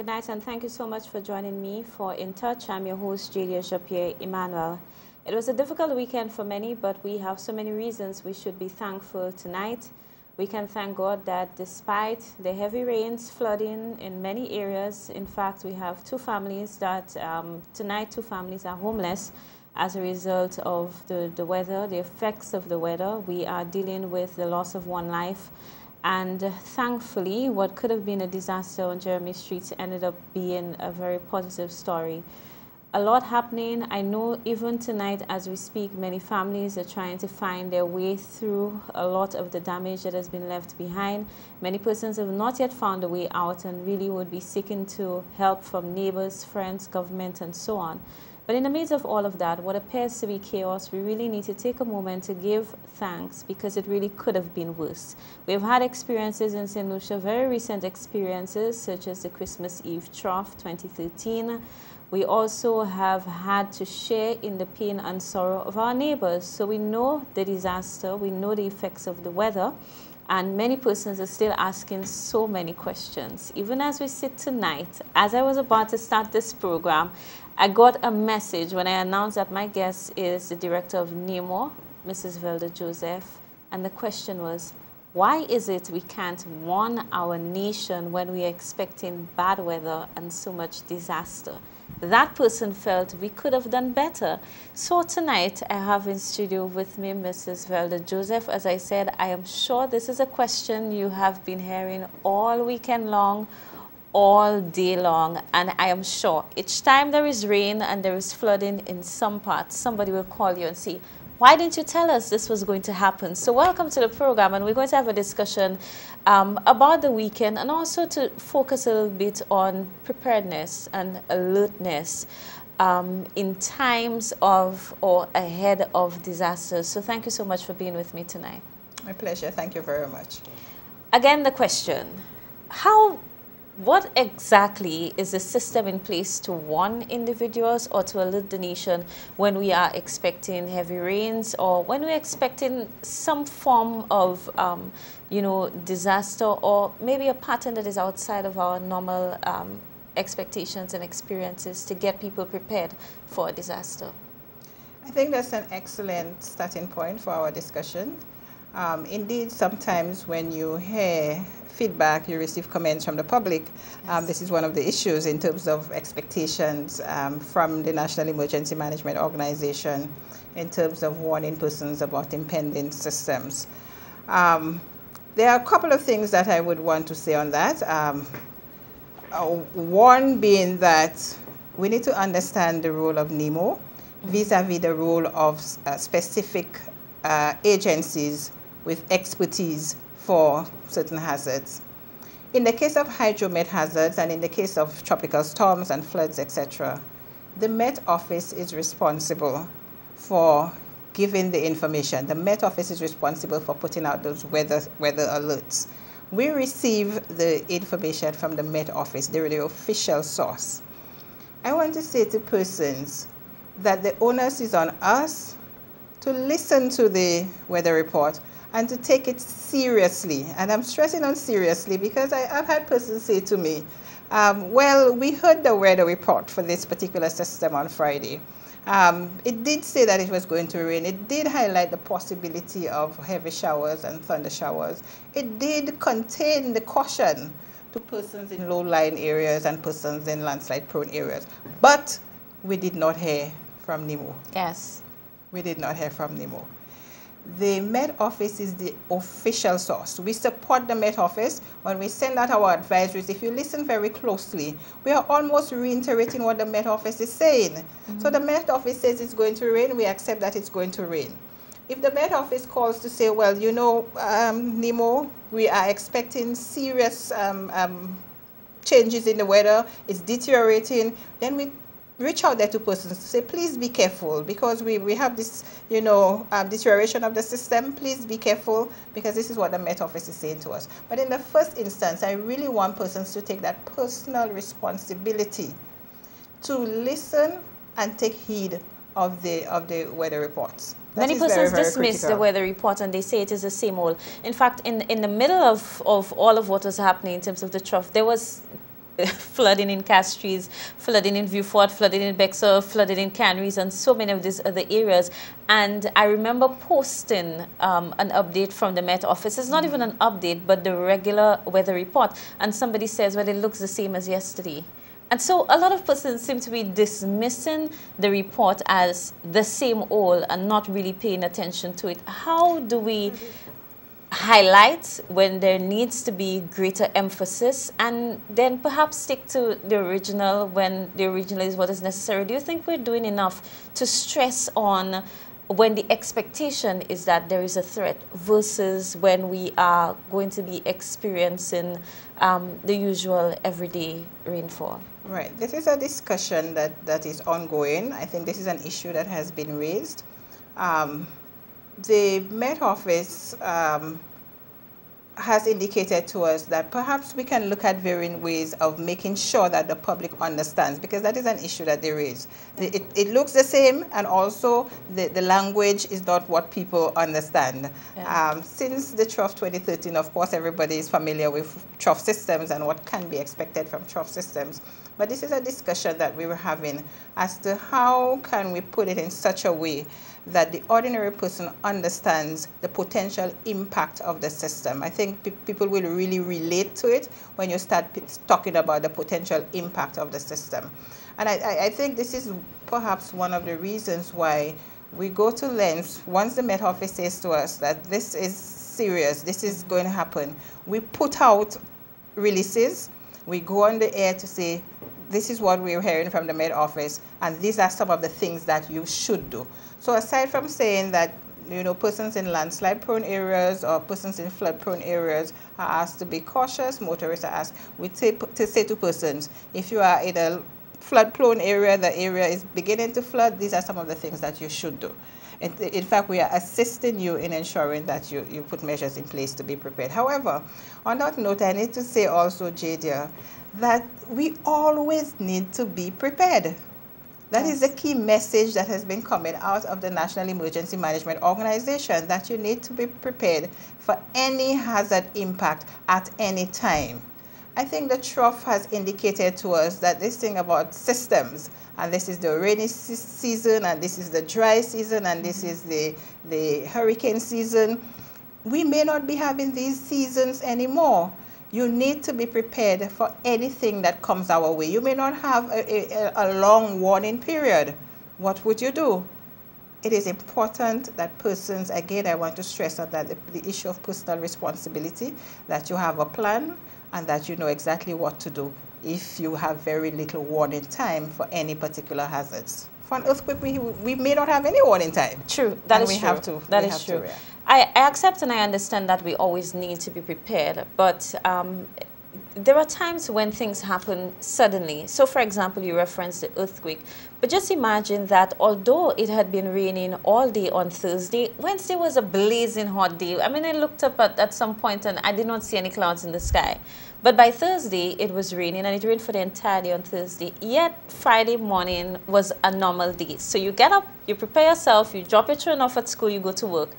Good night, and thank you so much for joining me for In Touch. I'm your host, Julia Japier Emmanuel. It was a difficult weekend for many, but we have so many reasons we should be thankful tonight. We can thank God that despite the heavy rains, flooding in many areas, in fact, we have two families that tonight, two families are homeless as a result of the weather, the effects of the weather. We are dealing with the loss of one life. And thankfully, what could have been a disaster on Jeremy Street ended up being a very positive story. A lot happening. I know even tonight as we speak, many families are trying to find their way through a lot of the damage that has been left behind. Many persons have not yet found a way out and really would be seeking to help from neighbors, friends, government, and so on. But in the midst of all of that, what appears to be chaos, we really need to take a moment to give thanks because it really could have been worse. We've had experiences in St. Lucia, very recent experiences, such as the Christmas Eve Trough 2013. We also have had to share in the pain and sorrow of our neighbors. So we know the disaster, we know the effects of the weather, and many persons are still asking so many questions. Even as we sit tonight, as I was about to start this program, I got a message when I announced that my guest is the director of Nemos, Mrs. Velda Joseph, and the question was, why is it we can't warn our nation when we are expecting bad weather and so much disaster? That person felt we could have done better. So tonight I have in studio with me Mrs. Velda Joseph. As I said, I am sure this is a question you have been hearing all weekend long, all day long, and I am sure each time there is rain and there is flooding in some parts, somebody will call you and say, why didn't you tell us this was going to happen? So welcome to the program, and we're going to have a discussion about the weekend and also to focus a little bit on preparedness and alertness in times of or ahead of disasters. So thank you so much for being with me tonight. My pleasure. Thank you very much. Again, the question, what exactly is the system in place to warn individuals or to alert the nation when we are expecting heavy rains or when we're expecting some form of, disaster or maybe a pattern that is outside of our normal expectations and experiences to get people prepared for a disaster? I think that's an excellent starting point for our discussion. Indeed, sometimes when you hear feedback, you receive comments from the public. Yes. This is one of the issues in terms of expectations from the National Emergency Management Organization in terms of warning persons about impending systems. There are a couple of things that I would want to say on that. One being that we need to understand the role of Nemo vis-a-vis the role of specific agencies with expertise for certain hazards. In the case of hydromet hazards and in the case of tropical storms and floods, etc., the Met Office is responsible for giving the information. The Met Office is responsible for putting out those weather alerts. We receive the information from the Met Office. They're the official source. I want to say to persons that the onus is on us to listen to the weather report and to take it seriously. And I'm stressing on seriously because I've had persons say to me, well, we heard the weather report for this particular system on Friday. It did say that it was going to rain. It did highlight the possibility of heavy showers and thunder showers. It did contain the caution to persons in low-lying areas and persons in landslide-prone areas. But we did not hear from Nemo. Yes. We did not hear from Nemo. The Met Office is the official source. We support the Met Office when we send out our advisories. If you listen very closely, we are almost reiterating what the Met Office is saying. Mm-hmm. So the Met Office says it's going to rain, we accept that it's going to rain. If the Met Office calls to say, well, Nemo, we are expecting serious changes in the weather, it's deteriorating, then we reach out there to persons to say, please be careful because we have this, deterioration of the system. Please be careful because this is what the Met Office is saying to us. But in the first instance, I really want persons to take that personal responsibility to listen and take heed of the weather reports. Many persons dismiss the weather report and they say it is the same old. In fact, in the middle of all of what was happening in terms of the trough, there was flooding in Castries, flooding in Vieux-Fort, flooding in Bexar, flooding in Canaries, and so many of these other areas. And I remember posting an update from the Met Office. It's not even an update, but the regular weather report. And somebody says, well, it looks the same as yesterday. And so a lot of persons seem to be dismissing the report as the same old and not really paying attention to it. How do we highlight when there needs to be greater emphasis and then perhaps stick to the original when the original is what is necessary? Do you think we're doing enough to stress on when the expectation is that there is a threat versus when we are going to be experiencing the usual everyday rainfall? Right. This is a discussion that is ongoing. I think this is an issue that has been raised. The Met Office has indicated to us that perhaps we can look at varying ways of making sure that the public understands, because that is an issue that there is. It looks the same, and also the language is not what people understand. Yeah. Since the Trough 2013, of course, everybody is familiar with Trough systems and what can be expected from Trough systems. But this is a discussion that we were having as to how can we put it in such a way that the ordinary person understands the potential impact of the system. I think people will really relate to it when you start talking about the potential impact of the system. And I think this is perhaps one of the reasons why we go to lengths. Once the Met Office says to us that this is serious, this is going to happen, we put out releases, we go on the air to say, this is what we're hearing from the Met Office, and these are some of the things that you should do. So aside from saying that, you know, persons in landslide-prone areas or persons in flood-prone areas are asked to be cautious, motorists are asked, we say to persons, if you are in a flood-prone area, the area is beginning to flood, these are some of the things that you should do. In fact, we are assisting you in ensuring that you put measures in place to be prepared. However, on that note, I need to say also, Jadia, that we always need to be prepared. That is the key message that has been coming out of the National Emergency Management Organization, that you need to be prepared for any hazard impact at any time. I think the Trough has indicated to us that this thing about systems, and this is the rainy season, and this is the dry season, and this is the hurricane season. We may not be having these seasons anymore. You need to be prepared for anything that comes our way. You may not have a long warning period. What would you do? It is important that persons, again, I want to stress on that the issue of personal responsibility, that you have a plan and that you know exactly what to do if you have very little warning time for any particular hazards. For an earthquake, we may not have any warning time. True, that is true. That is true. I accept and I understand that we always need to be prepared, but there are times when things happen suddenly. So, for example, you referenced the earthquake, but just imagine that although it had been raining all day on Thursday, Wednesday was a blazing hot day. I mean, I looked up at some point and I did not see any clouds in the sky. But by Thursday, it was raining, and it rained for the entire day on Thursday. Yet, Friday morning was a normal day. So you get up, you prepare yourself, you drop your children off at school, you go to work.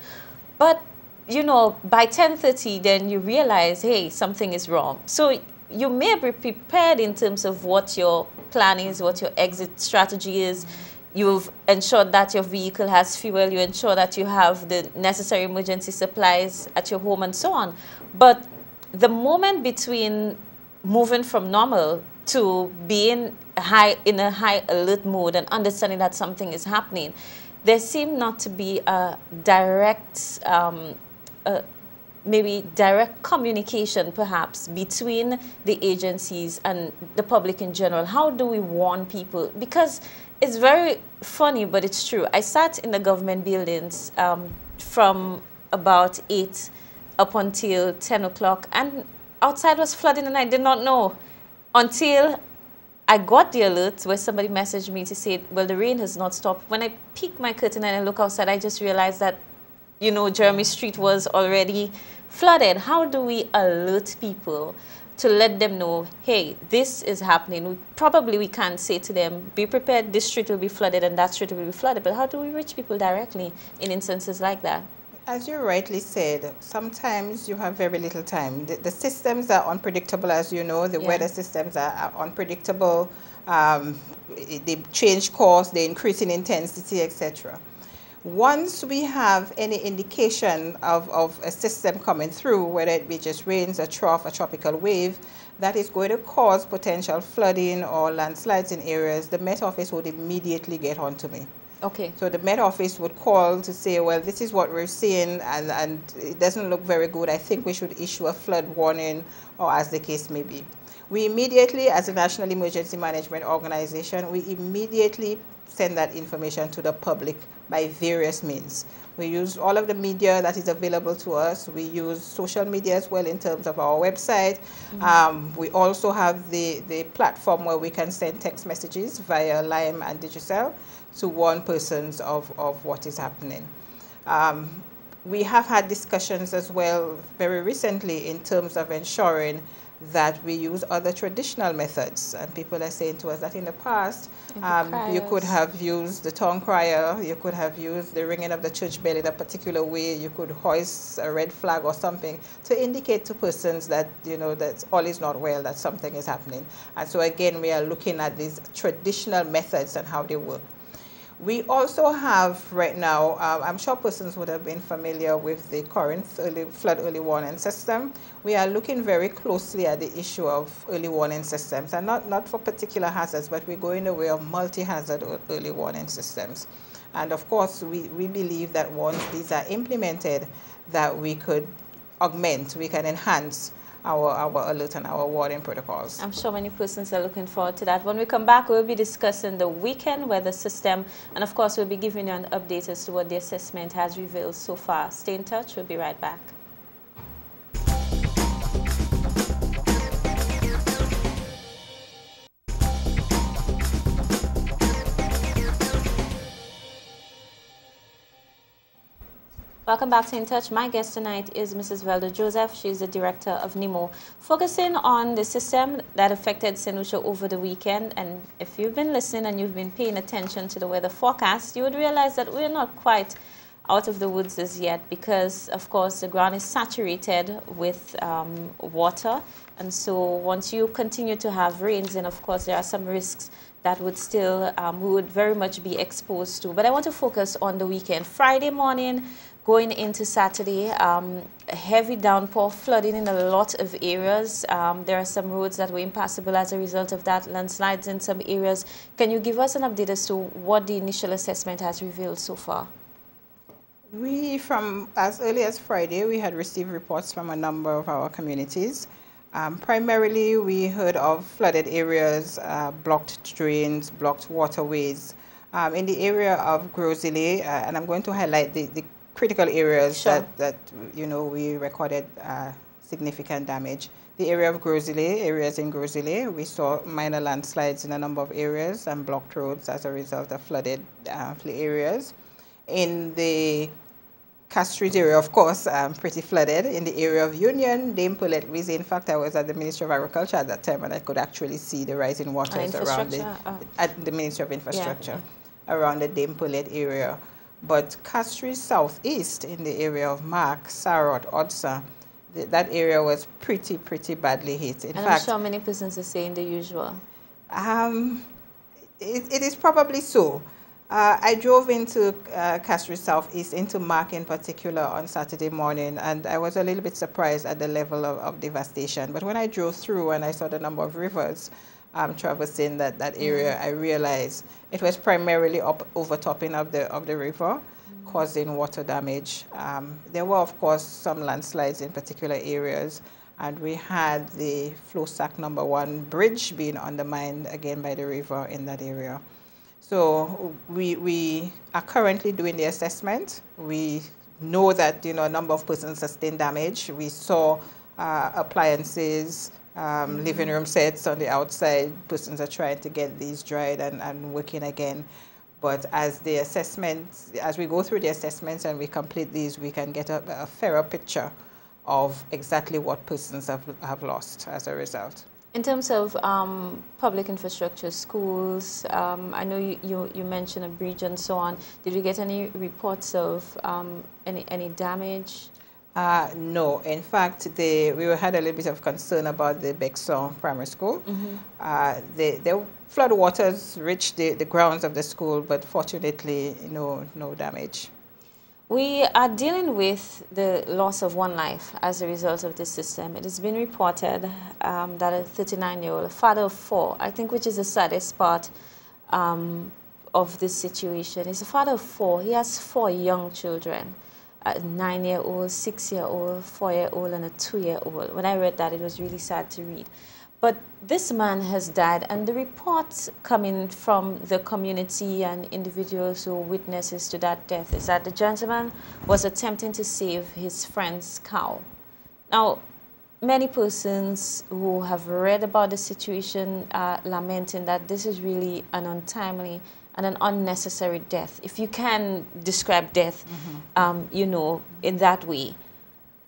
But, you know, by 10:30, then you realize, hey, something is wrong. So you may be prepared in terms of what your plan is, what your exit strategy is. You've ensured that your vehicle has fuel. You ensure that you have the necessary emergency supplies at your home and so on. But the moment between moving from normal to being in a high alert mode and understanding that something is happening, there seemed not to be a direct, maybe direct communication perhaps between the agencies and the public in general. How do we warn people? Because it's very funny, but it's true. I sat in the government buildings from about 8 up until 10 o'clock, and outside was flooding, and I did not know until I got the alert where somebody messaged me to say, well, the rain has not stopped. When I peek my curtain and I look outside, I just realized that, you know, Jeremy Street was already flooded. How do we alert people to let them know, hey, this is happening? Probably we can't say to them, be prepared, this street will be flooded and that street will be flooded. But how do we reach people directly in instances like that? As you rightly said, sometimes you have very little time. The systems are unpredictable, as you know. The weather systems are unpredictable. They change course, they increase in intensity, etc. Once we have any indication of a system coming through, whether it be just rains, a trough, a tropical wave, that is going to cause potential flooding or landslides in areas, the Met Office would immediately get onto me. Okay. So the Met Office would call to say, well, this is what we're seeing, and it doesn't look very good. I think we should issue a flood warning, or as the case may be. We immediately, as a National Emergency Management Organization, we immediately send that information to the public by various means. We use all of the media that is available to us. We use social media as well in terms of our website. We also have the platform where we can send text messages via Lime and Digicel to warn persons of what is happening. We have had discussions as well very recently in terms of ensuring that we use other traditional methods. And people are saying to us that in the past, you could have used the tongue crier, you could have used the ringing of the church bell in a particular way, you could hoist a red flag or something to indicate to persons that, you know, that all is not well, that something is happening. And so again, we are looking at these traditional methods and how they work. We also have right now, I'm sure persons would have been familiar with the current flood early warning system. We are looking very closely at the issue of early warning systems, and not for particular hazards, but we're going the way of multi-hazard early warning systems. And of course, we believe that once these are implemented, that we could augment, we can enhance our alert and our warning protocols. I'm sure many persons are looking forward to that. When we come back, we'll be discussing the weekend weather system, and of course, we'll be giving you an update as to what the assessment has revealed so far. Stay in touch. We'll be right back. Welcome back to In Touch. My guest tonight is Mrs. Velda Joseph. She's the director of Nemo, focusing on the system that affected St. Lucia over the weekend. And if you've been listening and you've been paying attention to the weather forecast, you would realize that we're not quite out of the woods as yet because, of course, the ground is saturated with water. And so once you continue to have rains, and of course, there are some risks that would still, we would very much be exposed to. But I want to focus on the weekend. Friday morning, going into Saturday, heavy downpour, flooding in a lot of areas. There are some roads that were impassable as a result of that, landslides in some areas. Can you give us an update as to what the initial assessment has revealed so far? We, from as early as Friday, we had received reports from a number of our communities. Primarily, we heard of flooded areas, blocked drains, blocked waterways. In the area of Grosile, and I'm going to highlight the critical areas that you know we recorded significant damage. The area of Grosile, areas in Grosile, we saw minor landslides in a number of areas and blocked roads as a result of flooded areas. In the Castries area, of course, pretty flooded. In the area of Union, Dame Paulette, in fact, I was at the Ministry of Agriculture at that time, and I could actually see the rising waters around at the Ministry of Infrastructure, around the Dame Paulette area. But Castries Southeast, in the area of Mark, Sarot, Odsa, that area was pretty badly hit. In fact, I'm sure many persons are saying the usual. It is probably so. I drove into Castries Southeast, into Mark in particular, on Saturday morning, and I was a little bit surprised at the level of devastation. But when I drove through and I saw the number of rivers traversing that area, I realized it was primarily overtopping of the river, causing water damage. There were, of course, some landslides in particular areas, and we had the Flowsack #1 bridge being undermined again by the river in that area. So we are currently doing the assessment. We know that, you know, a number of persons sustained damage. We saw appliances, living room sets on the outside. Persons are trying to get these dried and working again. But as we go through the assessments and we complete these, we can get a fairer picture of exactly what persons have lost as a result. In terms of public infrastructure, schools, I know you mentioned a bridge and so on. Did you get any reports of any damage? No, in fact, we had a little bit of concern about the Bexon Primary School. The flood waters reached the grounds of the school, but fortunately, no damage. We are dealing with the loss of one life as a result of this system. It has been reported that a 39-year-old, father of four, I think, which is the saddest part of this situation, is a father of four. He has four young children. A 9-year-old, 6-year-old, 4-year-old, and a 2-year-old. When I read that, it was really sad to read. But this man has died, and the reports coming from the community and individuals who witnesses to that death is that the gentleman was attempting to save his friend's cow. Now, many persons who have read about the situation are lamenting that this is really an untimely and an unnecessary death. If you can describe death, in that way.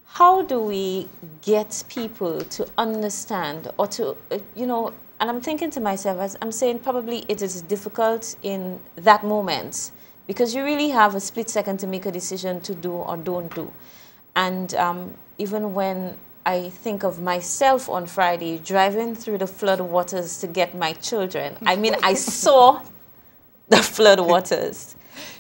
How do we get people to understand or to, and I'm thinking to myself, as I'm saying, probably it is difficult in that moment because you really have a split second to make a decision to do or don't do. And even when I think of myself on Friday driving through the flood waters to get my children, I mean, I saw the flood waters.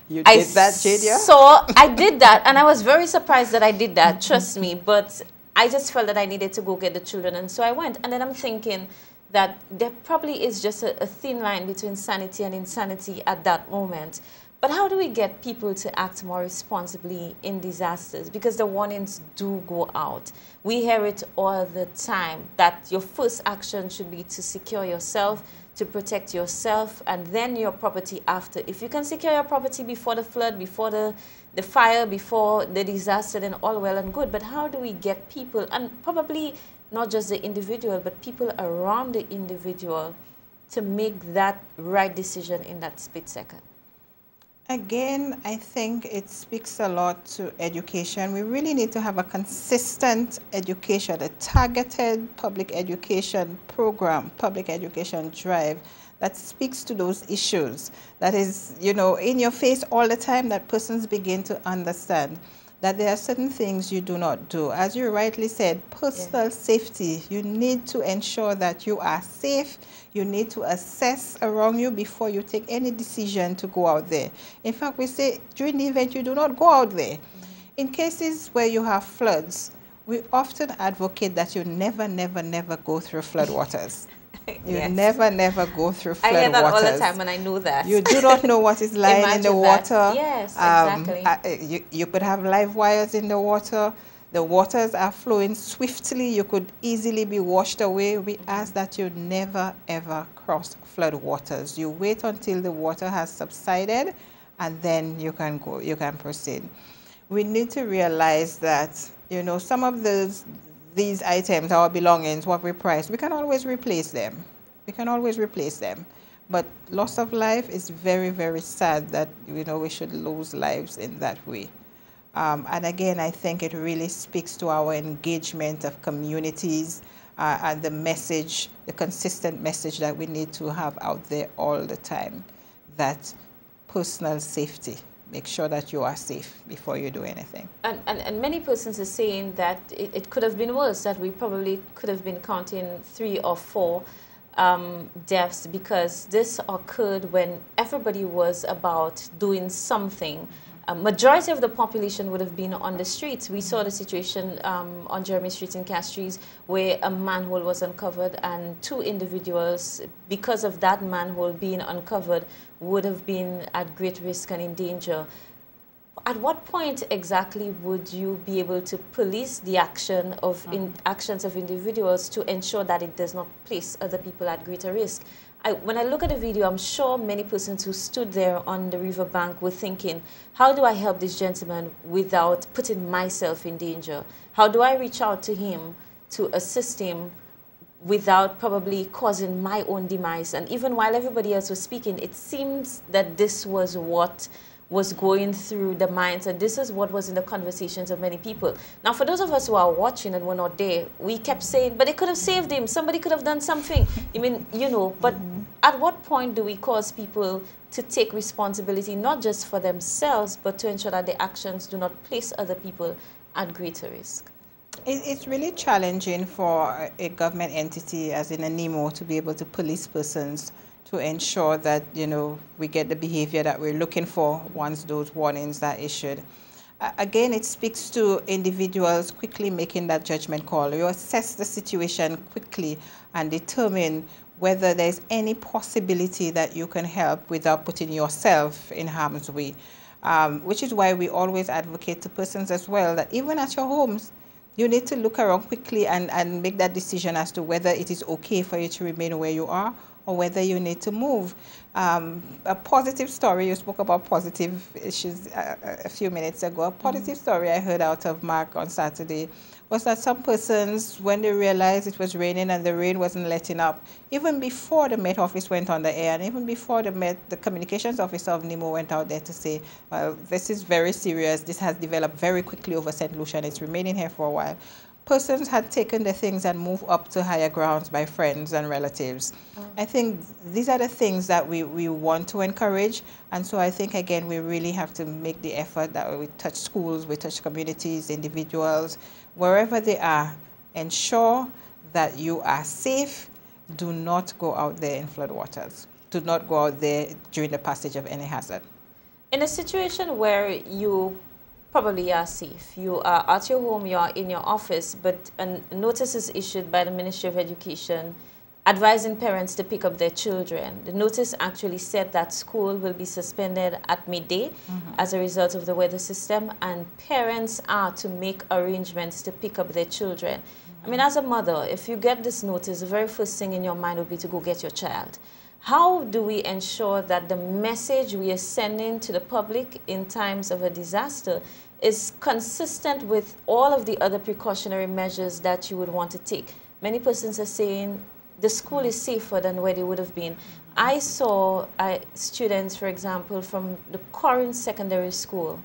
You did that, Jadia? So I did that, and I was very surprised that I did that, trust me. But I just felt that I needed to go get the children, and so I went. And then I'm thinking that there probably is just a thin line between sanity and insanity at that moment. But how do we get people to act more responsibly in disasters? Because the warnings do go out. We hear it all the time, that your first action should be to secure yourself, to protect yourself, and then your property after. If you can secure your property before the flood, before the fire, before the disaster, then all well and good. But how do we get people, and probably not just the individual, but people around the individual, to make that right decision in that split second? Again, I think it speaks a lot to education. We really need to have a consistent education, a targeted public education program, public education drive that speaks to those issues. That is, in your face all the time, that persons begin to understand that there are certain things you do not do. As you rightly said, personal safety. You need to ensure that you are safe. You need to assess around you before you take any decision to go out there. In fact, we say during the event, you do not go out there. In cases where you have floods, we often advocate that you never go through flood waters. You never go through flood waters. I hear that all the time, and I know that. You do not know what is lying in the water. Yes, exactly. You could have live wires in the water. The waters are flowing swiftly. You could easily be washed away. We ask that you never, ever cross flood waters. You wait until the water has subsided, and then you can go. You can proceed. We need to realize that, some of these items, our belongings, what we price, we can always replace them. But loss of life is very, very sad that, we should lose lives in that way. And again, I think it really speaks to our engagement of communities and the message, the consistent message that we need to have out there all the time, that personal safety. Make sure that you are safe before you do anything. And many persons are saying that it could have been worse, that we probably could have been counting 3 or 4 deaths, because this occurred when everybody was about doing something. A majority of the population would have been on the streets. We saw the situation on Jeremy Street in Castries, where a manhole was uncovered, and 2 individuals, because of that manhole being uncovered, would have been at great risk and in danger. At what point exactly would you be able to police the action of actions of individuals to ensure that it does not place other people at greater risk? When I look at the video, I'm sure many persons who stood there on the riverbank were thinking, how do I help this gentleman without putting myself in danger? How do I reach out to him to assist him without probably causing my own demise? And even while everybody else was speaking, it seems that this was what was going through the minds, and this is what was in the conversations of many people. Now, for those of us who are watching and were not there, we kept saying, but they could have saved him. Somebody could have done something. I mean, you know, but at what point do we cause people to take responsibility, not just for themselves, but to ensure that their actions do not place other people at greater risk? It's really challenging for a government entity, as in a Nemo, to be able to police persons to ensure that, you know, we get the behavior that we're looking for once those warnings are issued. Again, it speaks to individuals quickly making that judgment call. You assess the situation quickly and determine whether there's any possibility that you can help without putting yourself in harm's way, which is why we always advocate to persons as well that even at your homes, you need to look around quickly and make that decision as to whether it is okay for you to remain where you are or whether you need to move. A positive story, you spoke about positive issues a few minutes ago. A positive story I heard out of Mark on Saturday was that some persons, when they realized it was raining and the rain wasn't letting up, even before the Met Office went on the air and even before the communications officer of Nemo went out there to say, well, this is very serious, this has developed very quickly over St. Lucia and it's remaining here for a while, persons had taken the things and moved up to higher grounds by friends and relatives. I think these are the things that we want to encourage. And so I think, again, we really have to make the effort that we touch schools, we touch communities, individuals, wherever they are, ensure that you are safe. Do not go out there in floodwaters. Do not go out there during the passage of any hazard. In a situation where you probably are safe, you are at your home, you are in your office, but a notice is issued by the Ministry of Education advising parents to pick up their children. The notice actually said that school will be suspended at midday as a result of the weather system, and parents are to make arrangements to pick up their children. I mean, as a mother, if you get this notice, the very first thing in your mind would be to go get your child. How do we ensure that the message we are sending to the public in times of a disaster is consistent with all of the other precautionary measures that you would want to take? Many persons are saying the school is safer than where they would have been. I saw students, for example, from the Corinth Secondary School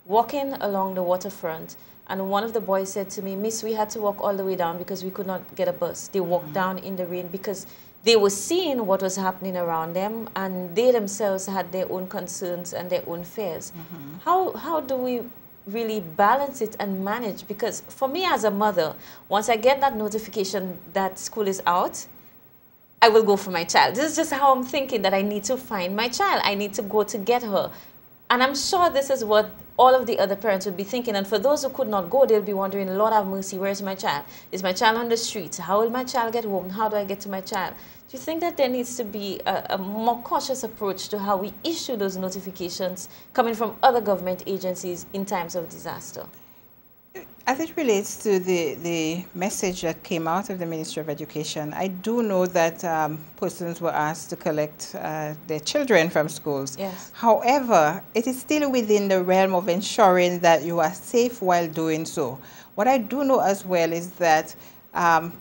walking along the waterfront, and one of the boys said to me, "Miss, we had to walk all the way down because we could not get a bus." They walked down in the rain because they were seeing what was happening around them, and they themselves had their own concerns and their own fears. How do we really balance it and manage? Because for me as a mother, once I get that notification that school is out, I will go for my child. This is just how I'm thinking, that I need to find my child. I need to go to get her. And I'm sure this is what all of the other parents would be thinking. And for those who could not go, they'll be wondering, Lord have mercy, where's my child? Is my child on the streets? How will my child get home? How do I get to my child? Do you think that there needs to be a more cautious approach to how we issue those notifications coming from other government agencies in times of disaster? As it relates to the message that came out of the Ministry of Education, I do know that persons were asked to collect their children from schools. Yes. However, it is still within the realm of ensuring that you are safe while doing so. What I do know as well is that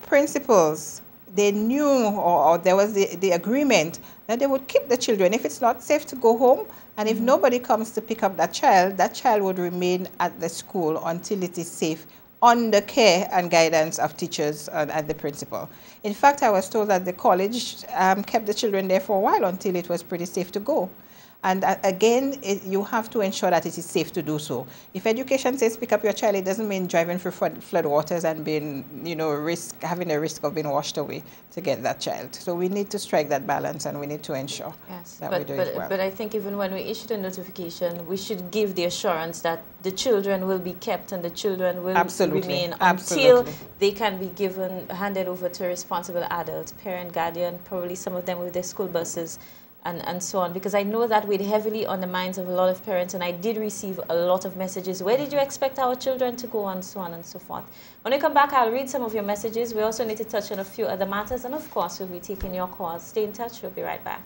principals, they knew, or there was the agreement that they would keep the children. If it's not safe to go home, and if nobody comes to pick up that child would remain at the school until it is safe, under care and guidance of teachers and the principal. In fact, I was told that the college kept the children there for a while until it was pretty safe to go. And again, you have to ensure that it is safe to do so. If education says pick up your child, it doesn't mean driving through flood waters and being, having a risk of being washed away to get that child. So we need to strike that balance, and we need to ensure that we do it well. But I think even when we issue the notification, we should give the assurance that the children will be kept and the children will remain until they can be handed over to a responsible adult, parent, guardian, probably some of them with their school buses, and so on, because I know that weighed heavily on the minds of a lot of parents, and I did receive a lot of messages. Where did you expect our children to go, and so on and so forth. When we come back, I'll read some of your messages. We also need to touch on a few other matters, and of course, we'll be taking your calls. Stay in touch. We'll be right back.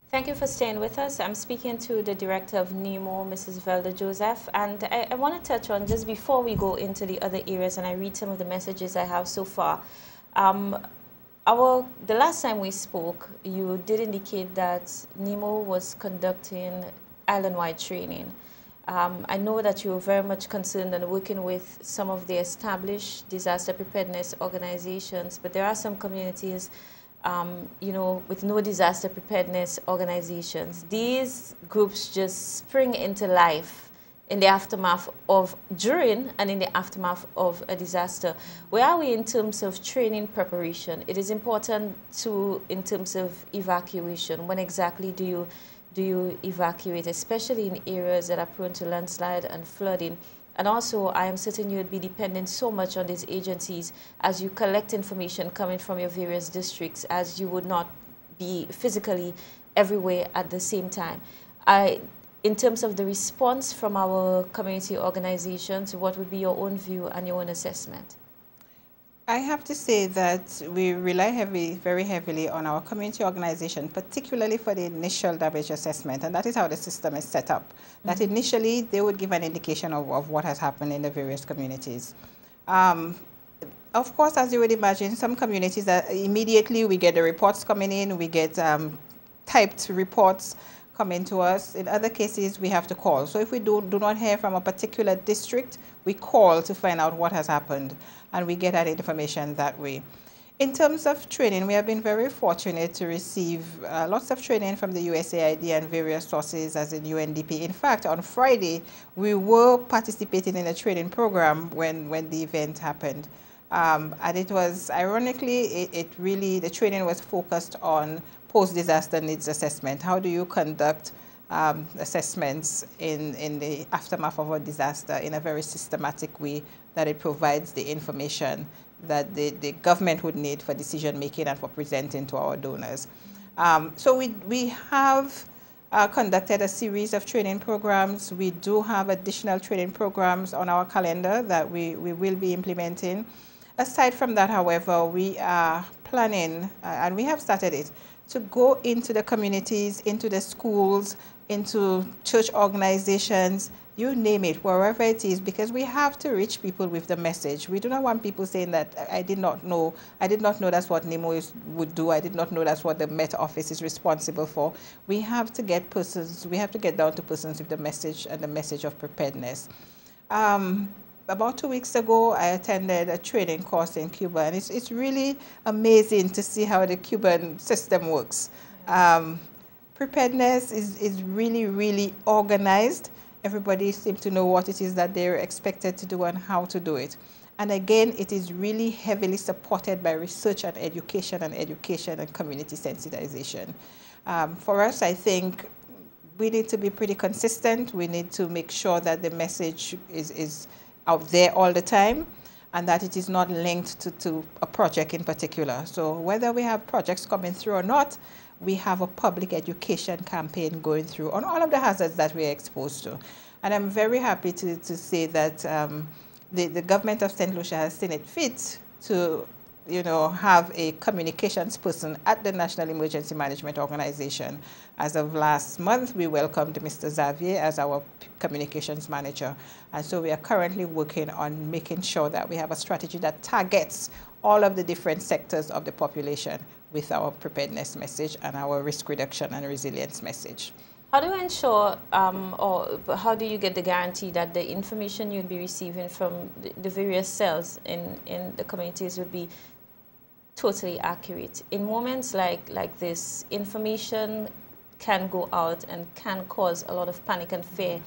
Thank thank you for staying with us. I'm speaking to the director of Nemo, Mrs. Velda Joseph, and I want to touch on, just before we go into the other areas and I read some of the messages I have so far. The last time we spoke, you did indicate that Nemo was conducting island-wide training. I know that you're very much concerned and working with some of the established disaster preparedness organizations, but there are some communities, you know, with no disaster preparedness organizations. These groups just spring into life in the aftermath of, during and in the aftermath of a disaster. Where are we in terms of training preparation? It is important to, in terms of evacuation. When exactly do you evacuate, especially in areas that are prone to landslide and flooding? And also, I am certain you would be dependent so much on these agencies as you collect information coming from your various districts, as you would not be physically everywhere at the same time. In terms of the response from our community organizations, what would be your own view and your own assessment? I have to say that we rely very heavily on our community organization, particularly for the initial damage assessment, and that is how the system is set up. That initially they would give an indication of what has happened in the various communities. Of course, as you would imagine, some communities that immediately we get the reports coming in, we get typed reports coming to us. In other cases, we have to call. So if we do not hear from a particular district, we call to find out what has happened, and we get that information that way. In terms of training, we have been very fortunate to receive lots of training from the USAID and various sources, as in UNDP. In fact, on Friday, we were participating in a training program when the event happened. And it was, ironically, the training was focused on post-disaster needs assessment. How do you conduct assessments in the aftermath of a disaster in a very systematic way that it provides the information that the government would need for decision making and for presenting to our donors. So we have conducted a series of training programs. We do have additional training programs on our calendar that we will be implementing. Aside from that, however, we are planning, and we have started it, to go into the communities, into the schools, into church organizations, you name it, wherever it is, because we have to reach people with the message. We do not want people saying that, I did not know that's what Nemo would do, I did not know that's what the Met Office is responsible for. We have to get down to persons with the message and the message of preparedness. About 2 weeks ago, I attended a training course in Cuba, and it's really amazing to see how the Cuban system works. Preparedness is really, really organized. Everybody seems to know what it is that they're expected to do and how to do it. And again, it is really heavily supported by research and education and community sensitization. For us, I think we need to be pretty consistent. We need to make sure that the message is out there all the time, and that it is not linked to a project in particular. So whether we have projects coming through or not, we have a public education campaign going through on all of the hazards that we're exposed to. And I'm very happy to say that the government of St. Lucia has seen it fit to have a communications person at the National Emergency Management Organization. As of last month, we welcomed Mr. Xavier as our communications manager. And so we are currently working on making sure that we have a strategy that targets all of the different sectors of the population with our preparedness message and our risk reduction and resilience message. How do you ensure, or how do you get the guarantee that the information you'll be receiving from the various cells in the communities would be totally accurate? In moments like this, information can go out and can cause a lot of panic and fear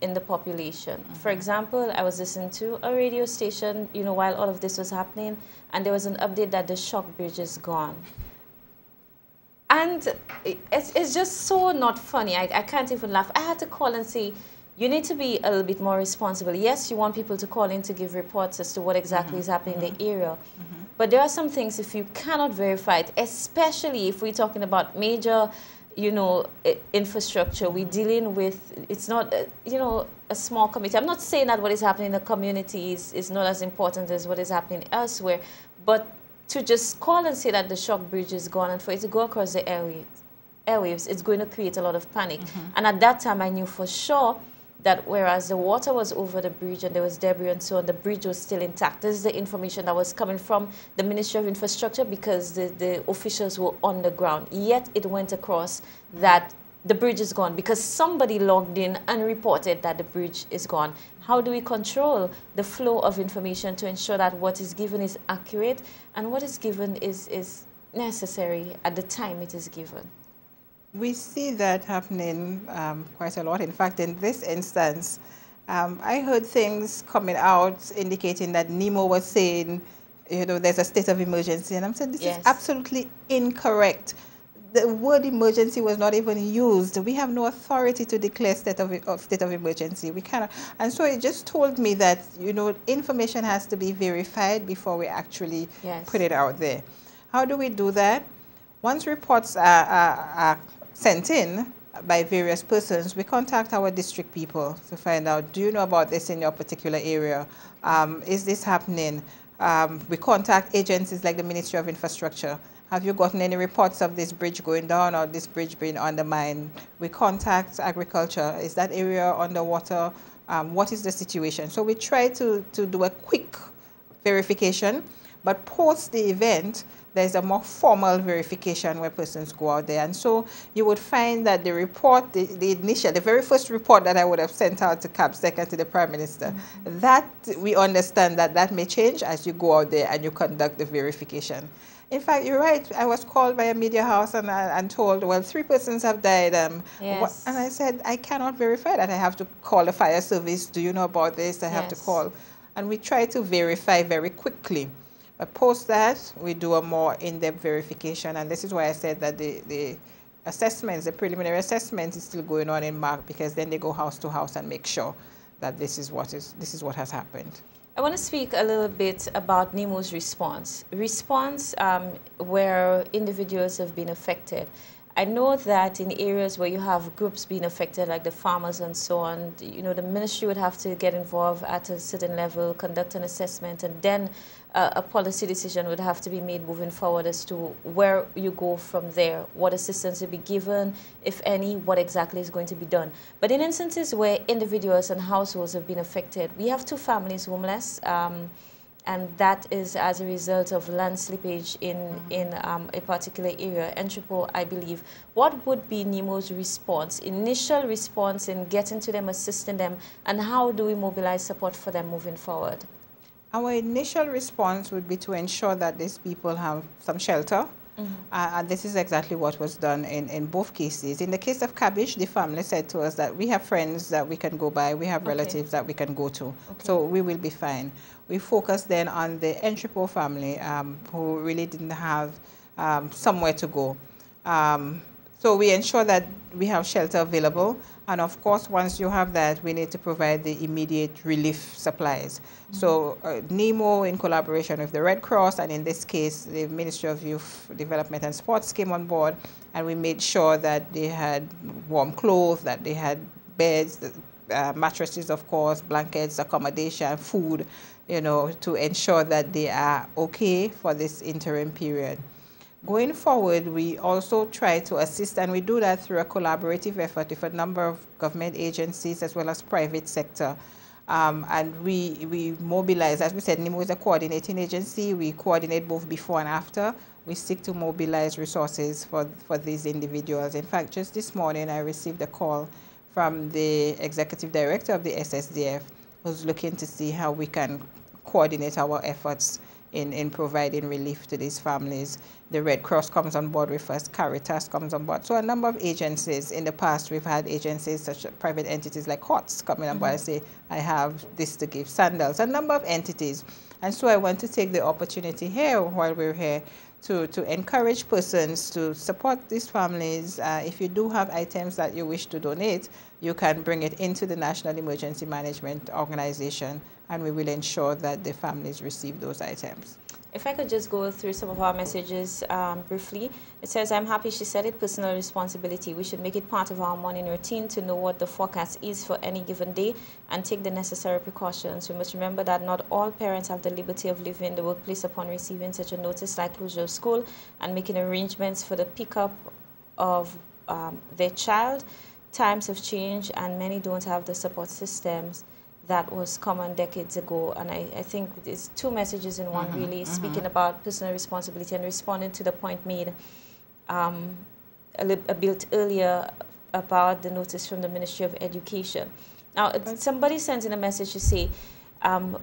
in the population. For example, I was listening to a radio station, while all of this was happening, and there was an update that the shock bridge is gone. And it's just so not funny. I can't even laugh. I had to call and say, you need to be a little bit more responsible. Yes, you want people to call in to give reports as to what exactly is happening in the area. But there are some things, if you cannot verify it, especially if we're talking about major, infrastructure, we're dealing with, it's not, a small community. I'm not saying that what is happening in the community is not as important as what is happening elsewhere, but to just call and say that the shock bridge is gone and for it to go across the airwaves, it's going to create a lot of panic. And at that time, I knew for sure that whereas the water was over the bridge and there was debris and so on, the bridge was still intact. This is the information that was coming from the Ministry of Infrastructure because the officials were on the ground. Yet it went across that the bridge is gone because somebody logged in and reported that the bridge is gone. How do we control the flow of information to ensure that what is given is accurate and what is given is necessary at the time it is given? We see that happening quite a lot. In fact, in this instance, I heard things coming out indicating that Nemo was saying, you know, there's a state of emergency. And I'm saying this is absolutely incorrect. The word emergency was not even used. We have no authority to declare state of emergency. We cannot. And so it just told me that, you know, information has to be verified before we actually put it out there. How do we do that? Once reports are sent in by various persons, we contact our district people to find out, do you know about this in your particular area? Is this happening? We contact agencies like the Ministry of Infrastructure. Have you gotten any reports of this bridge going down or this bridge being undermined? We contact agriculture. Is that area underwater? What is the situation? So we try to do a quick verification, but post the event, there's a more formal verification where persons go out there. And so you would find that the report, the very first report that I would have sent out to CAPSEC and to the Prime Minister, that we understand that that may change as you go out there and you conduct the verification. In fact, you're right. I was called by a media house and told, well, 3 persons have died. And I said, I cannot verify that. I have to call the fire service. Do you know about this? I have to call. And we try to verify very quickly. But post that, we do a more in-depth verification. And this is why I said that the assessments, the preliminary assessment is still going on in MARC, because then they go house to house and make sure that this is what has happened. I want to speak a little bit about Nemo's response. Response where individuals have been affected. I know that in areas where you have groups being affected, like the farmers and so on, you know, the ministry would have to get involved at a certain level, conduct an assessment, and then a policy decision would have to be made moving forward as to where you go from there, what assistance will be given, if any, what exactly is going to be done. But in instances where individuals and households have been affected, we have 2 families homeless, and that is as a result of land slippage in a particular area, Entrepot, I believe. What would be Nemo's response, initial response in getting to them, assisting them, and how do we mobilize support for them moving forward? Our initial response would be to ensure that these people have some shelter. And this is exactly what was done in both cases. In the case of Cabbage, the family said to us that we have friends that we can go by, we have relatives that we can go to, so we will be fine. We focused then on the Entrepot family who really didn't have somewhere to go. So we ensure that we have shelter available. And of course, once you have that, we need to provide the immediate relief supplies. So Nemo, in collaboration with the Red Cross, and in this case, the Ministry of Youth Development and Sports came on board, and we made sure that they had warm clothes, that they had beds, mattresses, of course, blankets, accommodation, food, you know, to ensure that they are okay for this interim period. Going forward, we also try to assist, and we do that through a collaborative effort with a number of government agencies as well as private sector. And we mobilize, as we said, Nemo is a coordinating agency. We coordinate both before and after. We seek to mobilize resources for these individuals. In fact, just this morning, I received a call from the executive director of the SSDF, who's looking to see how we can coordinate our efforts in providing relief to these families. The Red Cross comes on board with us, Caritas comes on board. So a number of agencies. In the past, we've had agencies such as private entities like HOTS coming on board and say, I have this to give, sandals, a number of entities. And so I want to take the opportunity here, while we're here, to encourage persons to support these families. If you do have items that you wish to donate, you can bring it into the National Emergency Management Organization, and we will ensure that the families receive those items. If I could just go through some of our messages briefly. It says, I'm happy she said it, personal responsibility. We should make it part of our morning routine to know what the forecast is for any given day and take the necessary precautions. We must remember that not all parents have the liberty of leaving the workplace upon receiving such a notice like closure of school and making arrangements for the pickup of their child. Times have changed, and many don't have the support systems that was common decades ago. And I think it's two messages in one, really, speaking about personal responsibility and responding to the point made a bit earlier about the notice from the Ministry of Education. Now, somebody sent in a message to say,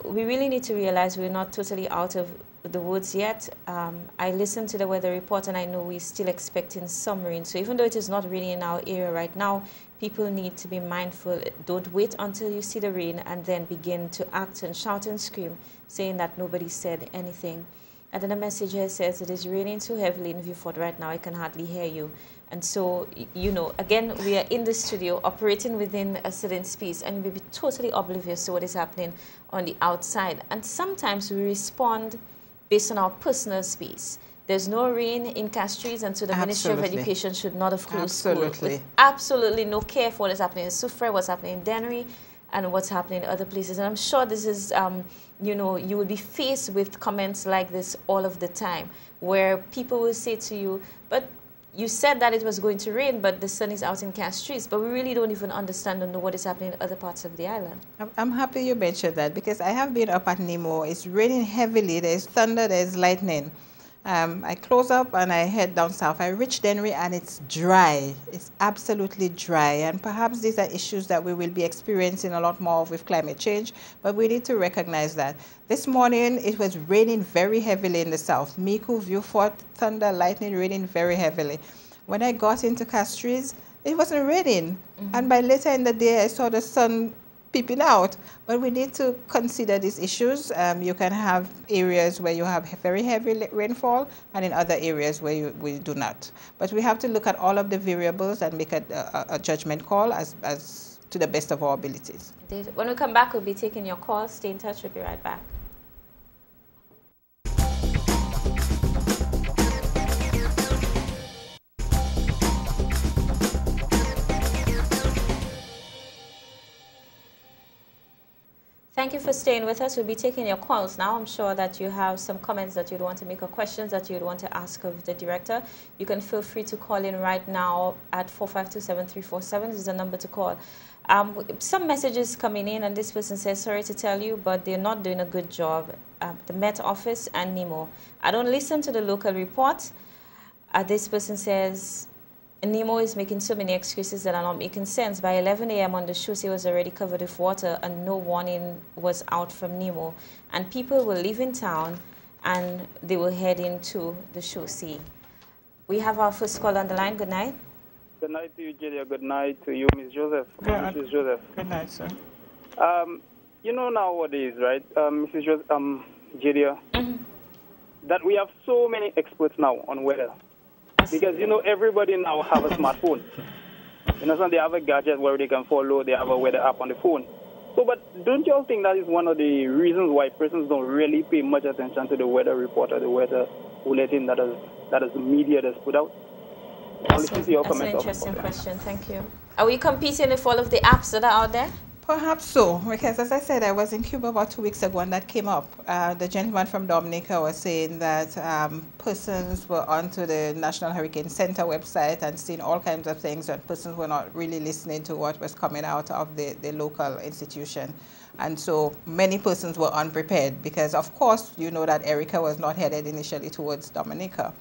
we really need to realize we're not totally out of the woods yet. I listened to the weather report, and I know we're still expecting some rain. So even though it is not really in our area right now, people need to be mindful. Don't wait until you see the rain and then begin to act and shout and scream, saying that nobody said anything. And then a message here says, it is raining so heavily in Viewfort right now, I can hardly hear you. And so, you know, again, we are in the studio operating within a certain space, and we'll be totally oblivious to what is happening on the outside. And sometimes we respond based on our personal space. There's no rain in Castries, and so the Ministry of Education should not have closed school. With absolutely no care for what is happening in Soufrière, what's happening in Dennery, and what's happening in other places. And I'm sure this is, you know, you will be faced with comments like this all of the time, where people will say to you, but you said that it was going to rain, but the sun is out in Castries. But we really don't even understand or know what is happening in other parts of the island. I'm happy you mentioned that, because I have been up at Nemo. It's raining heavily. There's thunder, there's lightning. I close up and I head down south. I reach Dennery and it's dry. It's absolutely dry. And perhaps these are issues that we will be experiencing a lot more of with climate change, but we need to recognize that. This morning it was raining very heavily in the south. Micoud, Viewfort, thunder, lightning, raining very heavily. When I got into Castries, it wasn't raining. And by later in the day, I saw the sun peeping out. But we need to consider these issues. You can have areas where you have very heavy rainfall, and in other areas where we do not. But we have to look at all of the variables and make a judgment call as to the best of our abilities. Indeed. When we come back, we'll be taking your calls. Stay in touch. We'll be right back. Thank you for staying with us. We'll be taking your calls now. I'm sure that you have some comments that you'd want to make or questions that you'd want to ask of the director. You can feel free to call in right now at 452-7347. This is the number to call. Some messages coming in, and this person says, sorry to tell you, but they're not doing a good job. The Met Office and Nemo. I don't listen to the local report. This person says, Nemo is making so many excuses that are not making sense. By 11 a.m. on the chaussee was already covered with water, and no warning was out from Nemo. And people were leaving town, and they were heading to the chaussee. We have our first call on the line. Good night. Good night to you, Julia. Good night to you, Ms. Joseph. Mrs. Joseph. Good night, sir. You know nowadays, right, Mrs. Joseph, Julia, that we have so many experts now on weather. Because, you know, everybody now have a smartphone. You know, so they have a gadget where they can follow, they have a weather app on the phone. So, but don't you all think that is one of the reasons why persons don't really pay much attention to the weather report or the weather bulletin that is the media that's put out? That's an interesting question. Thank you. Are we competing with all of the apps that are out there? Perhaps so, because as I said, I was in Cuba about 2 weeks ago and that came up. The gentleman from Dominica was saying that persons were onto the National Hurricane Center website and seeing all kinds of things, and persons were not really listening to what was coming out of the local institution. And so many persons were unprepared because, of course, you know that Erica was not headed initially towards Dominica.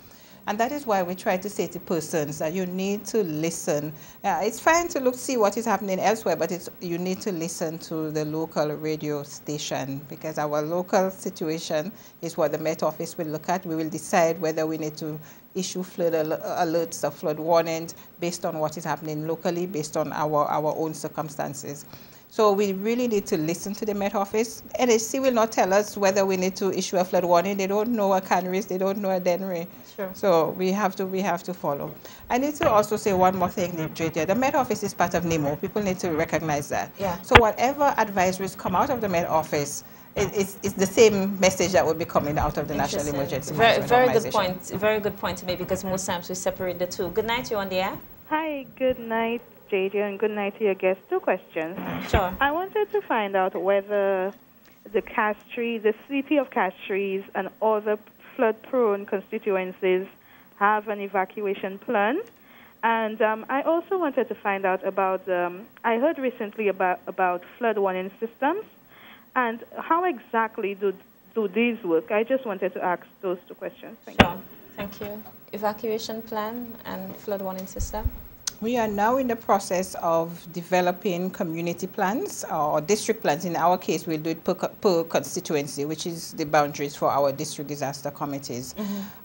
And that is why we try to say to persons that you need to listen. It's fine to see what is happening elsewhere, but you need to listen to the local radio station, because our local situation is what the Met Office will look at. We will decide whether we need to issue flood alerts or flood warnings based on what is happening locally, based on our own circumstances. So we really need to listen to the Met Office. NHC will not tell us whether we need to issue a flood warning. They don't know a Canaries, they don't know a Dennery. Sure. So we have to follow. I need to also say one more thing, JJ. The Met Office is part of Nemo. People need to recognize that. Yeah. So whatever advisories come out of the Met Office, it's the same message that will be coming out of the National Emergency Management Very good point. Very good point to me, because most times we separate the two. Good night, you're on the air. Hi, good night, JJ, and good night to your guests. 2 questions. Sure. I wanted to find out whether the city of Castries and other flood-prone constituencies have an evacuation plan, And I also wanted to find out about, I heard recently about flood warning systems, and how exactly do these work? I just wanted to ask those two questions. Thank you. Thank you. Evacuation plan and flood warning system? We are now in the process of developing community plans or district plans. In our case, we'll do it per constituency, which is the boundaries for our district disaster committees.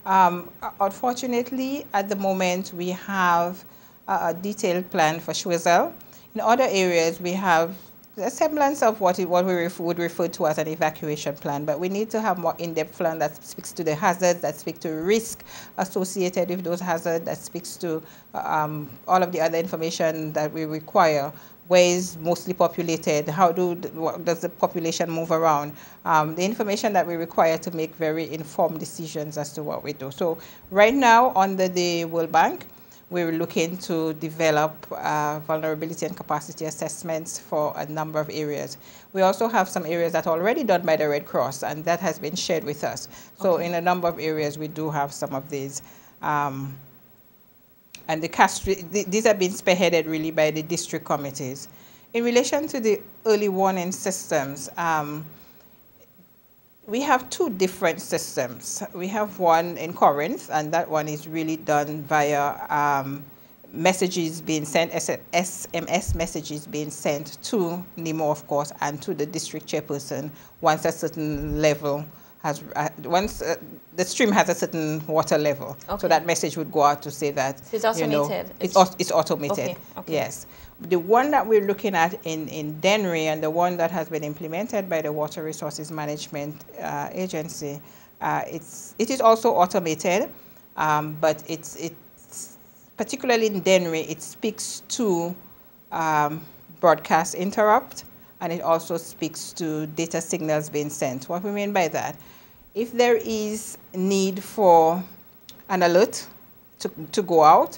Unfortunately, at the moment, we have a detailed plan for Schweizel. In other areas, we have a semblance of what we would refer to as an evacuation plan, but we need to have more in-depth plan that speaks to the hazards, that speaks to risk associated with those hazards, that speaks to all of the other information that we require. Where is mostly populated? How does the population move around? The information that we require to make very informed decisions as to what we do. So right now, under the World Bank, we're looking to develop vulnerability and capacity assessments for a number of areas. We also have some areas that are already done by the Red Cross, and that has been shared with us. So in a number of areas, we do have some of these. And these have been spearheaded really by the district committees. In relation to the early warning systems, we have two different systems. We have one in Corinth, and that one is really done via messages being sent, SMS messages being sent to Nemo, of course, and to the district chairperson once a certain level has, once the stream has a certain water level. So that message would go out to say that, so it's automated. It's automated, Okay. yes. The one that we're looking at in Denry, and the one that has been implemented by the Water Resources Management Agency, it is also automated, but it's particularly in Denry, it speaks to broadcast interrupt, and it also speaks to data signals being sent. What we mean by that, if there is need for an alert to go out,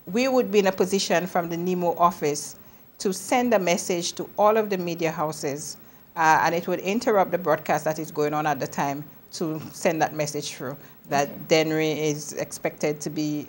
we would be in a position from the Nemo office to send a message to all of the media houses, and it would interrupt the broadcast that is going on at the time to send that message through, that Denry is expected to be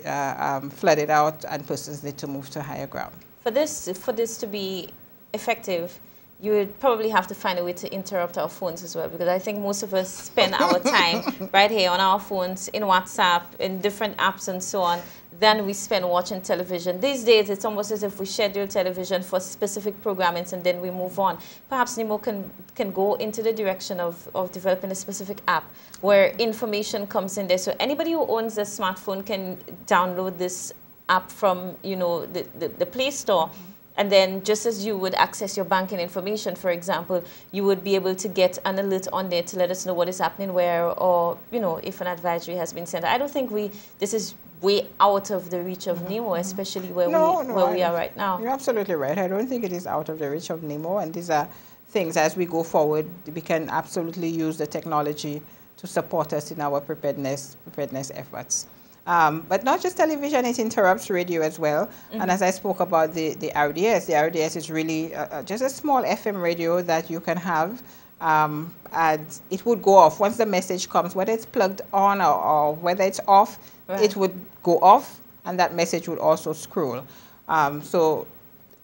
flooded out and persons need to move to higher ground. For this to be effective, you would probably have to find a way to interrupt our phones as well, because I think most of us spend our time right here on our phones, in WhatsApp, in different apps and so on, than we spend watching television. These days, it's almost as if we schedule television for specific programmings and then we move on. Perhaps Nemo can go into the direction of developing a specific app where information comes in there. So anybody who owns a smartphone can download this app from, the Play Store. And then just as you would access your banking information, for example, you would be able to get an alert on there to let us know what is happening where, or, if an advisory has been sent. I don't think this is way out of the reach of Nemo, especially where we are right now. You're absolutely right. I don't think it is out of the reach of Nemo, and these are things as we go forward, we can absolutely use the technology to support us in our preparedness efforts. But not just television, it interrupts radio as well. And as I spoke about the RDS is really just a small FM radio that you can have, and it would go off once the message comes, whether it's plugged on or whether it's off, it would go off, and that message would also scroll. So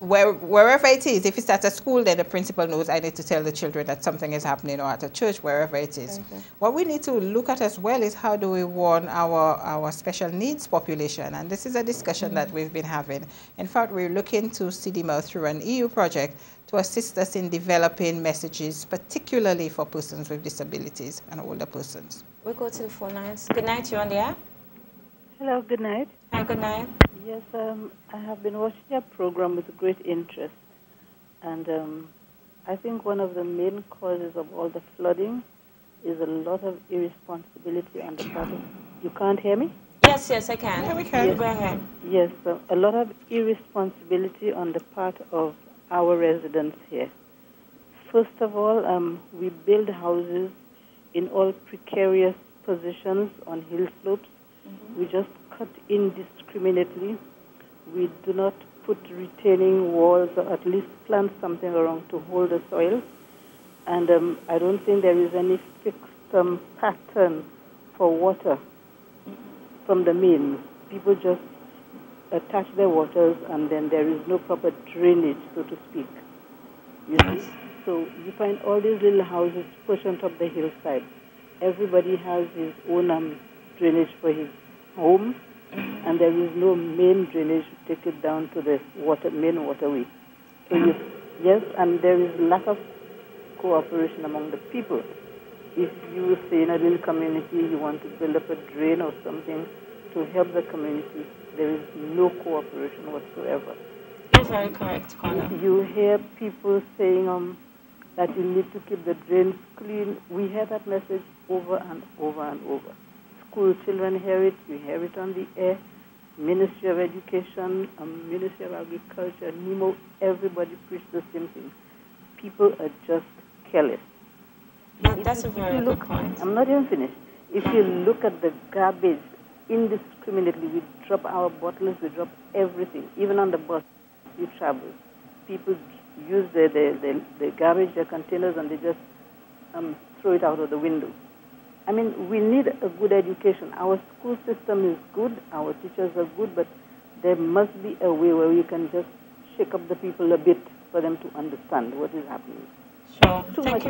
wherever it is, if it's at a school, then the principal knows I need to tell the children that something is happening, or at a church, wherever it is. What we need to look at as well is how do we warn our special needs population, and this is a discussion that we've been having. In fact, we're looking to CDML through an EU project to assist us in developing messages, particularly for persons with disabilities and older persons. We'll go to the phone lines. Good night, you're on the air. Hello, good night. Hi, good night. Yes, I have been watching your program with great interest, and I think one of the main causes of all the flooding is a lot of irresponsibility on the part of... You can't hear me? Yes, I can. Yeah, we can. Yes. Go ahead. Yes, a lot of irresponsibility on the part of our residents here. First of all, we build houses in all precarious positions on hill slopes. We just cut indiscriminately. We do not put retaining walls, or at least plant something around to hold the soil. And I don't think there is any fixed pattern for water from the mains. People just attach their waters, and then there is no proper drainage, so to speak. You see? So you find all these little houses pushed on top of the hillside. Everybody has his own drainage for his home, and there is no main drainage to take it down to the main waterway. So yes, and there is lack of cooperation among the people. If you say in a little community you want to build up a drain or something to help the community, there is no cooperation whatsoever. You're very correct, Connor. You hear people saying that you need to keep the drains clean. We hear that message over and over and over. School children hear it. You hear it on the air. Ministry of Education, Ministry of Agriculture, Nemo, everybody preach the same thing. People are just careless. That's a very good point. I'm not even finished. If you look at the garbage indiscriminately, we drop our bottles, we drop everything, even on the bus you travel. People use the garbage, their containers, and they just throw it out of the window. I mean, we need a good education. Our school system is good, our teachers are good, but there must be a way where we can just shake up the people a bit for them to understand what is happening. Sure. Too much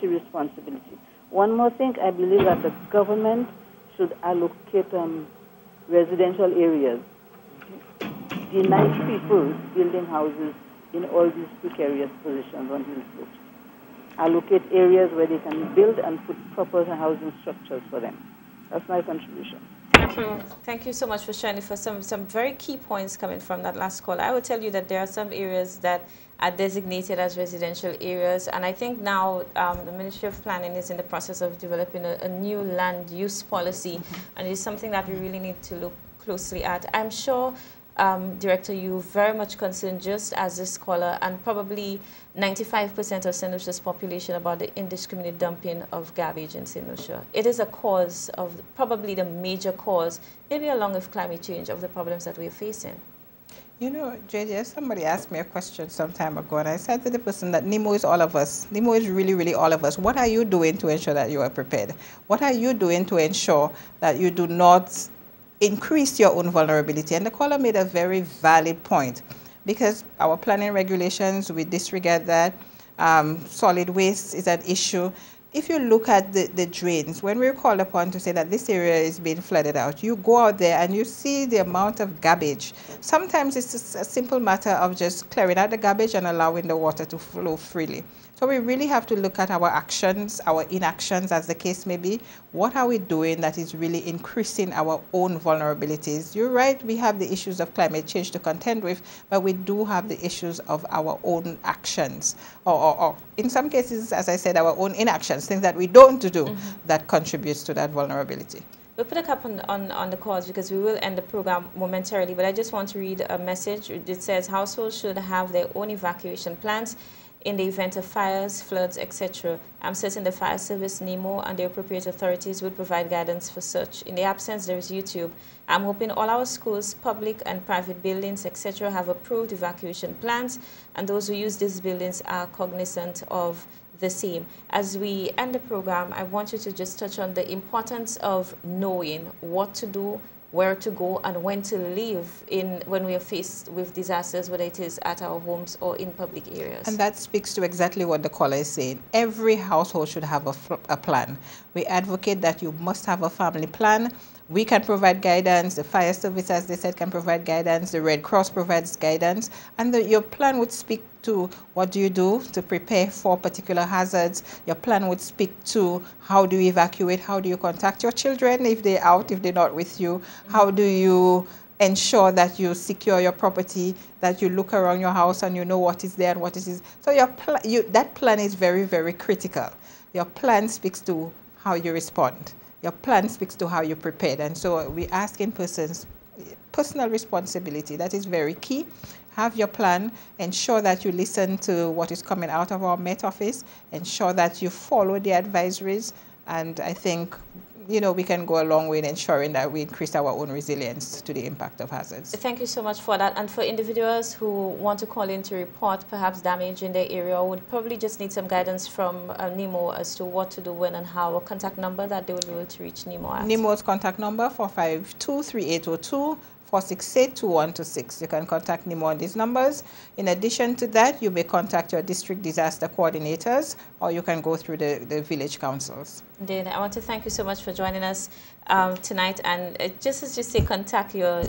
irresponsibility. One more thing, I believe that the government should allocate residential areas. Deny people building houses in all these precarious positions on hill slopes. Allocate areas where they can build and put proper housing structures for them. That's my contribution. Thank you. Thank you so much for sharing for some very key points coming from that last call. I will tell you that there are some areas that are designated as residential areas, and I think now the Ministry of Planning is in the process of developing a new land use policy, and it's something that we really need to look closely at. I'm sure, Director, you're very much concerned, just as this caller, and probably 95% of St. Lucia's population, about the indiscriminate dumping of garbage in St. Lucia. It is a cause of, probably the major cause, maybe along with climate change, of the problems that we're facing. You know, JJ, somebody asked me a question some time ago, and I said to the person that Nemo is all of us. Nemo is really, really all of us. What are you doing to ensure that you are prepared? What are you doing to ensure that you do not increase your own vulnerability? And the caller made a very valid point, because our planning regulations, we disregard that. Solid waste is an issue. If you look at the drains, when we're called upon to say that this area is being flooded out, you go out there and you see the amount of garbage. Sometimes it's just a simple matter of just clearing out the garbage and allowing the water to flow freely. So we really have to look at our actions, our inactions, as the case may be. What are we doing that is really increasing our own vulnerabilities? You're right, we have the issues of climate change to contend with, but we do have the issues of our own actions, or in some cases, as I said, our own inactions, things that we don't do that contributes to that vulnerability. We'll put a cap on the calls because we will end the program momentarily, but I just want to read a message. It says households should have their own evacuation plans in the event of fires, floods, etc. I'm certain the fire service, Nemo, and the appropriate authorities would provide guidance for such. In the absence, there is YouTube. I'm hoping all our schools, public and private buildings, etc. have approved evacuation plans, and those who use these buildings are cognizant of the same. As we end the program, I want you to just touch on the importance of knowing what to do, where to go, and when to leave when we are faced with disasters, whether it is at our homes or in public areas. And that speaks to exactly what the caller is saying. Every household should have a plan. We advocate that you must have a family plan. We can provide guidance. The fire service, as they said, can provide guidance. The Red Cross provides guidance. And your plan would speak to what do you do to prepare for particular hazards. Your plan would speak to how do you evacuate, how do you contact your children if they're out, if they're not with you, how do you ensure that you secure your property, that you look around your house and you know what is there and what is. So that plan is very, very critical. Your plan speaks to how you respond. Your plan speaks to how you're prepared. And so we ask in persons personal responsibility. That is very key. Have your plan. Ensure that you listen to what is coming out of our Met Office. Ensure that you follow the advisories. And I think, we can go a long way in ensuring that we increase our own resilience to the impact of hazards. Thank you so much for that. And for individuals who want to call in to report perhaps damage in their area, would probably just need some guidance from Nemo as to what to do, when and how, a contact number that they will be able to reach Nemo at. Nemo's contact number 452-3802, 844-682-126. You can contact Nemo on these numbers. In addition to that, you may contact your district disaster coordinators, or you can go through the village councils. Indeed. I want to thank you so much for joining us tonight. And just as you say, contact your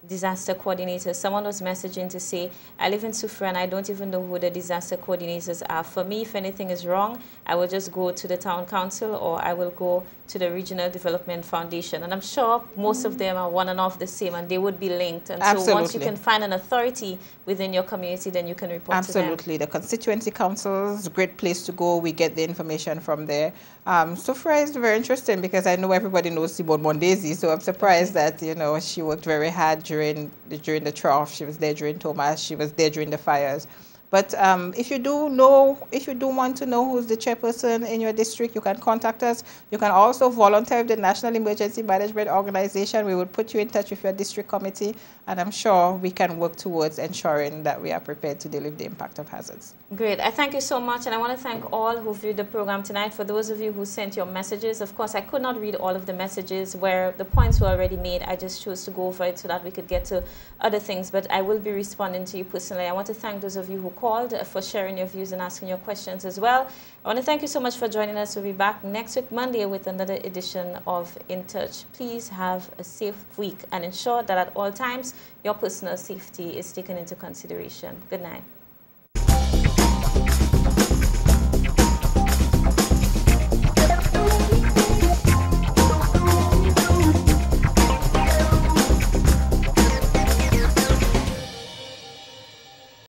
disaster coordinators. Someone was messaging to say, I live in Sufra and I don't even know who the disaster coordinators are. For me, if anything is wrong, I will just go to the town council or I will go to the Regional Development Foundation. And I'm sure most of them are one and off the same and they would be linked. And Absolutely. so once you can find an authority within your community, then you can report Absolutely. to them. The constituency councils, great place to go. We get the information from there. Sufra is very interesting because I know everybody knows Simone Mondesi, so I'm surprised that, you know, she worked very hard during the Trough. She was there during Thomas. She was there during the fires. But if you do want to know who's the chairperson in your district, you can contact us. You can also volunteer with the National Emergency Management Organization. We will put you in touch with your district committee, and I'm sure we can work towards ensuring that we are prepared to deal with the impact of hazards. Great. I thank you so much, and I want to thank all who viewed the program tonight. For those of you who sent your messages, of course, I could not read all of the messages where the points were already made. I just chose to go over it so that we could get to other things, but I will be responding to you personally. I want to thank those of you who called for sharing your views and asking your questions as well. I want to thank you so much for joining us. We'll be back next week, Monday, with another edition of In Touch. Please have a safe week and ensure that at all times your personal safety is taken into consideration. Good night.